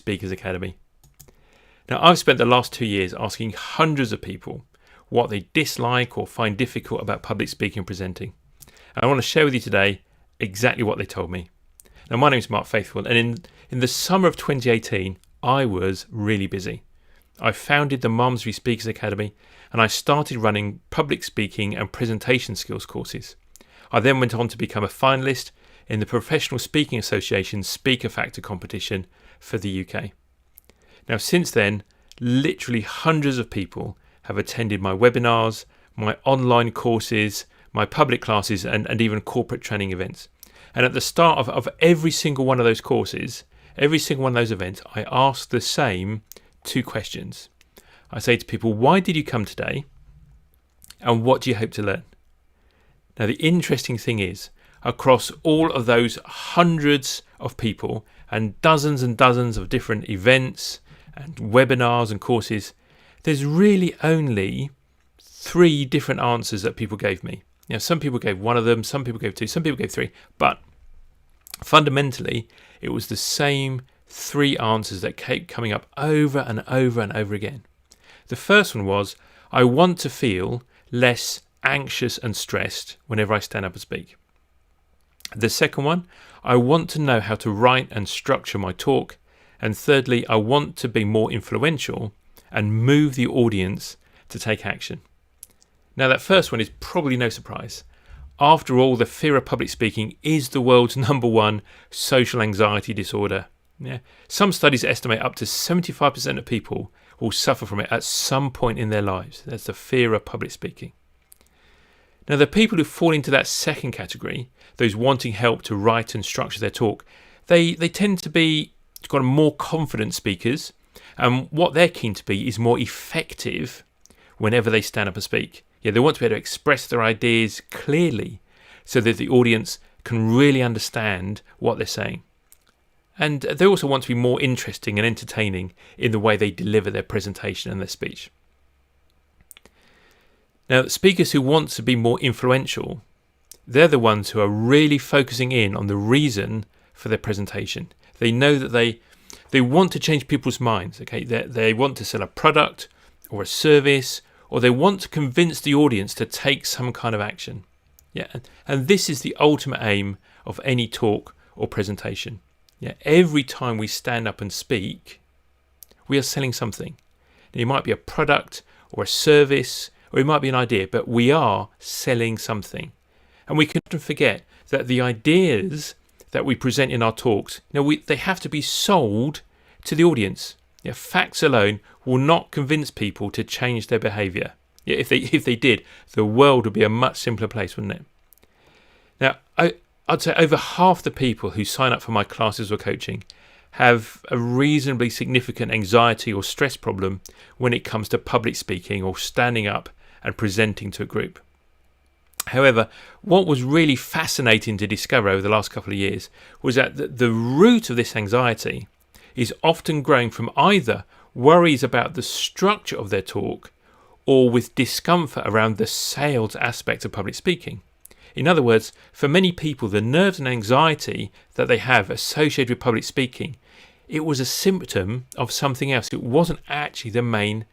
Speakers Academy. Now, I've spent the last 2 years asking hundreds of people what they dislike or find difficult about public speaking and presenting. And I want to share with you today exactly what they told me. Now, my name is Mark Faithful, and in the summer of 2018, I was really busy. I founded the Malmesbury Speakers Academy, and I started running public speaking and presentation skills courses. I then went on to become a finalist in the Professional Speaking Association's Speaker Factor competition for the UK. Now, since then, literally hundreds of people have attended my webinars, my online courses, my public classes, and even corporate training events. And at the start of every single one of those courses, every single one of those events, I ask the same 2 questions. I say to people, why did you come today? And what do you hope to learn? Now, the interesting thing is, across all of those hundreds of people and dozens of different events and webinars and courses, there's really only 3 different answers that people gave me. Now, some people gave 1 of them, some people gave 2, some people gave 3, but fundamentally, it was the same 3 answers that kept coming up over and over and over again. The first one was, I want to feel less anxious and stressed whenever I stand up and speak. The second one, I want to know how to write and structure my talk. And thirdly, I want to be more influential and move the audience to take action. Now, that first one is probably no surprise. After all, the fear of public speaking is the world's #1 social anxiety disorder. Yeah. Some studies estimate up to 75% of people will suffer from it at some point in their lives. That's the fear of public speaking. Now, the people who fall into that second category, those wanting help to write and structure their talk, they tend to be kind of more confident speakers, and what they're keen to be is more effective whenever they stand up and speak. Yeah, they want to be able to express their ideas clearly so that the audience can really understand what they're saying. And they also want to be more interesting and entertaining in the way they deliver their presentation and their speech. Now, speakers who want to be more influential, they're the ones who are really focusing in on the reason for their presentation. They know that they want to change people's minds. Okay, they want to sell a product or a service, or they want to convince the audience to take some kind of action. Yeah, and this is the ultimate aim of any talk or presentation. Yeah, every time we stand up and speak, we are selling something. Now, it might be a product or a service, or it might be an idea, but we are selling something. And we can often forget that the ideas that we present in our talks, they have to be sold to the audience. Yeah, facts alone will not convince people to change their behaviour. Yeah, if they did, the world would be a much simpler place, wouldn't it? Now, I'd say over half the people who sign up for my classes or coaching have a reasonably significant anxiety or stress problem when it comes to public speaking or standing up and presenting to a group. However, what was really fascinating to discover over the last couple of years was that the root of this anxiety is often growing from either worries about the structure of their talk or with discomfort around the sales aspect of public speaking. In other words, for many people, the nerves and anxiety that they have associated with public speaking, it was a symptom of something else. It wasn't actually the main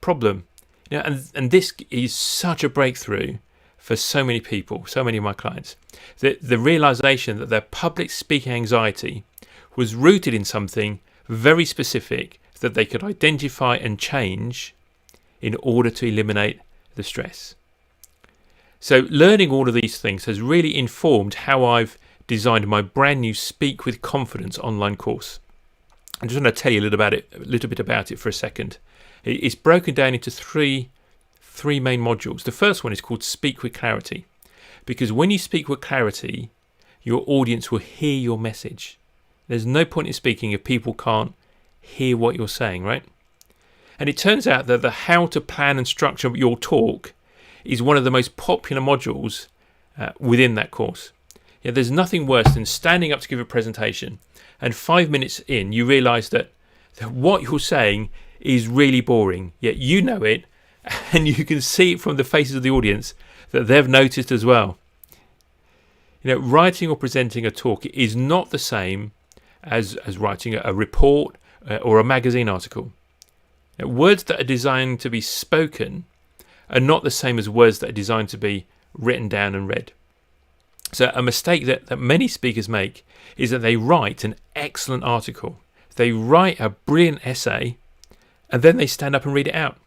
problem. And this is such a breakthrough for so many people, so many of my clients. The realization that their public speaking anxiety was rooted in something very specific that they could identify and change in order to eliminate the stress. So learning all of these things has really informed how I've designed my brand new Speak with Confidence online course. I'm just going to tell you a little bit about it for a second. It's broken down into three main modules. The first one is called Speak with Clarity, because when you speak with clarity, your audience will hear your message. There's no point in speaking if people can't hear what you're saying, right? And it turns out that the how to plan and structure your talk is one of the most popular modules within that course. Yeah, there's nothing worse than standing up to give a presentation and 5 minutes in you realise that what you're saying is really boring, yet you know it and you can see it from the faces of the audience that they've noticed as well. Writing or presenting a talk is not the same as writing a report or a magazine article. Now, words that are designed to be spoken are not the same as words that are designed to be written down and read. So a mistake that many speakers make is that they write an excellent article, they write a brilliant essay, and then they stand up and read it out.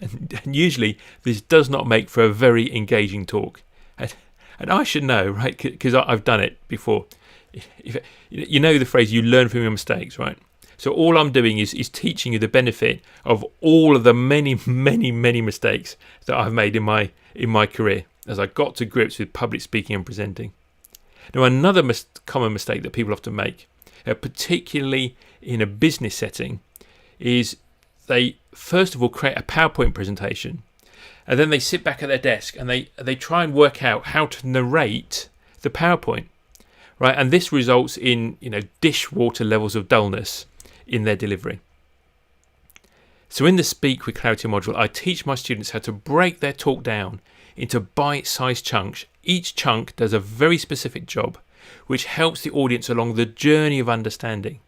And usually this does not make for a very engaging talk. And I should know, right, because I've done it before. You know the phrase, you learn from your mistakes, right? So all I'm doing is teaching you the benefit of all of the many, many, many mistakes that I've made in my career as I got to grips with public speaking and presenting. Now, another common mistake that people often make, particularly in a business setting, is they first of all create a PowerPoint presentation, and then they sit back at their desk and they try and work out how to narrate the PowerPoint, right? And this results in dishwater levels of dullness in their delivery. So in the Speak with Clarity module, I teach my students how to break their talk down into bite-sized chunks. Each chunk does a very specific job, which helps the audience along the journey of understanding.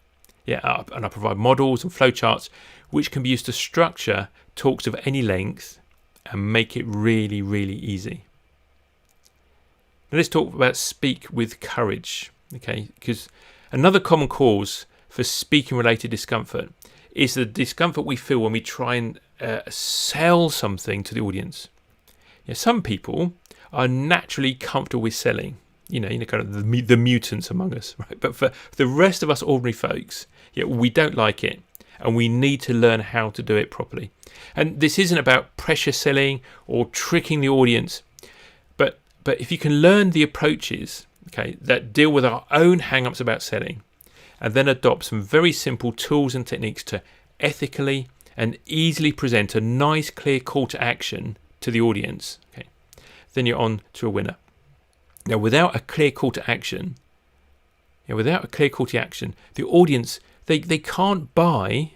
And I provide models and flowcharts which can be used to structure talks of any length and make it really, really easy. Now let's talk about speak with courage, okay? Because another common cause for speaking-related discomfort is the discomfort we feel when we try and sell something to the audience. Some people are naturally comfortable with selling, kind of the mutants among us, right? But for the rest of us ordinary folks, we don't like it, and we need to learn how to do it properly. And this isn't about pressure selling or tricking the audience, but if you can learn the approaches, okay, that deal with our own hang-ups about selling, and then adopt some very simple tools and techniques to ethically and easily present a nice, clear call to action to the audience, okay, then you're on to a winner. Now, without a clear call to action, the audience, they can't buy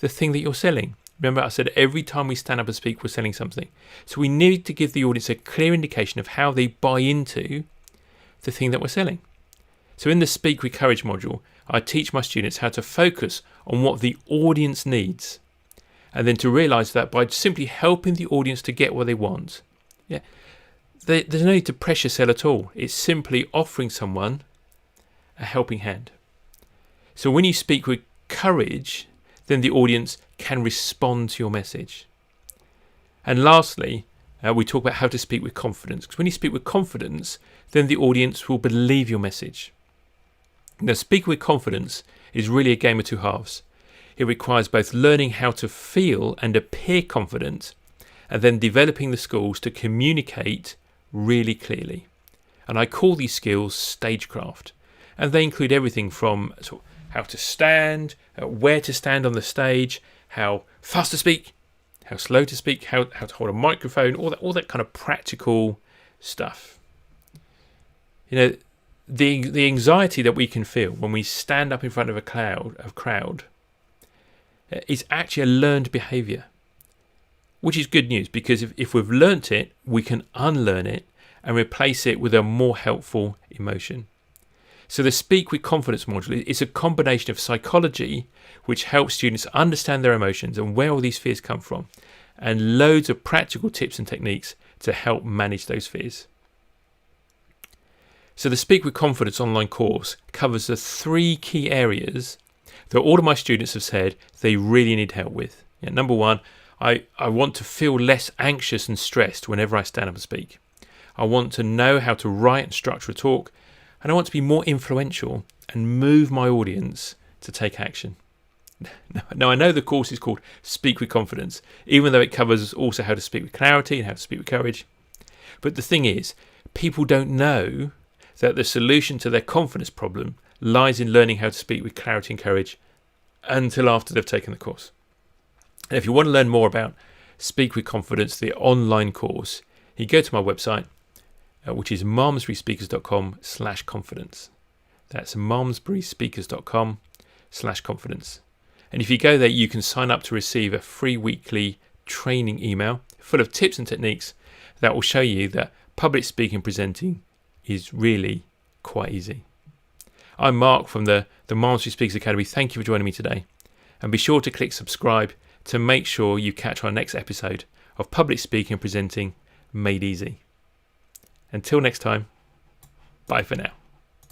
the thing that you're selling. Remember, I said every time we stand up and speak, we're selling something. So we need to give the audience a clear indication of how they buy into the thing that we're selling. So in the Speak with Courage module, I teach my students how to focus on what the audience needs, and then to realise that by simply helping the audience to get what they want, there's no need to pressure sell at all. It's simply offering someone a helping hand. So when you speak with courage, then the audience can respond to your message. And lastly, we talk about how to speak with confidence. Because when you speak with confidence, then the audience will believe your message. Now, speaking with confidence is really a game of two halves. It requires both learning how to feel and appear confident, and then developing the skills to communicate really clearly. And I call these skills stagecraft. And they include everything from how to stand, where to stand on the stage, how fast to speak, how slow to speak, how to hold a microphone, all that kind of practical stuff. The anxiety that we can feel when we stand up in front of a crowd is actually a learned behaviour, which is good news, because if we've learnt it, we can unlearn it and replace it with a more helpful emotion. So the Speak with Confidence module is a combination of psychology, which helps students understand their emotions and where all these fears come from, and loads of practical tips and techniques to help manage those fears. So the Speak with Confidence online course covers the 3 key areas that all of my students have said they really need help with. Number 1, I want to feel less anxious and stressed whenever I stand up and speak. I want to know how to write and structure a talk, and I want to be more influential and move my audience to take action. Now, I know the course is called Speak with Confidence, even though it covers also how to speak with clarity and how to speak with courage. But the thing is, people don't know that the solution to their confidence problem lies in learning how to speak with clarity and courage until after they've taken the course. And if you want to learn more about Speak with Confidence, the online course, you go to my website, which is malmesburyspeakers.com/confidence. That's malmesburyspeakers.com/confidence. And if you go there, you can sign up to receive a free weekly training email full of tips and techniques that will show you that public speaking and presenting is really quite easy. I'm Mark from the Malmesbury Speakers Academy. Thank you for joining me today. And be sure to click subscribe to make sure you catch our next episode of Public Speaking and Presenting Made Easy. Until next time, bye for now.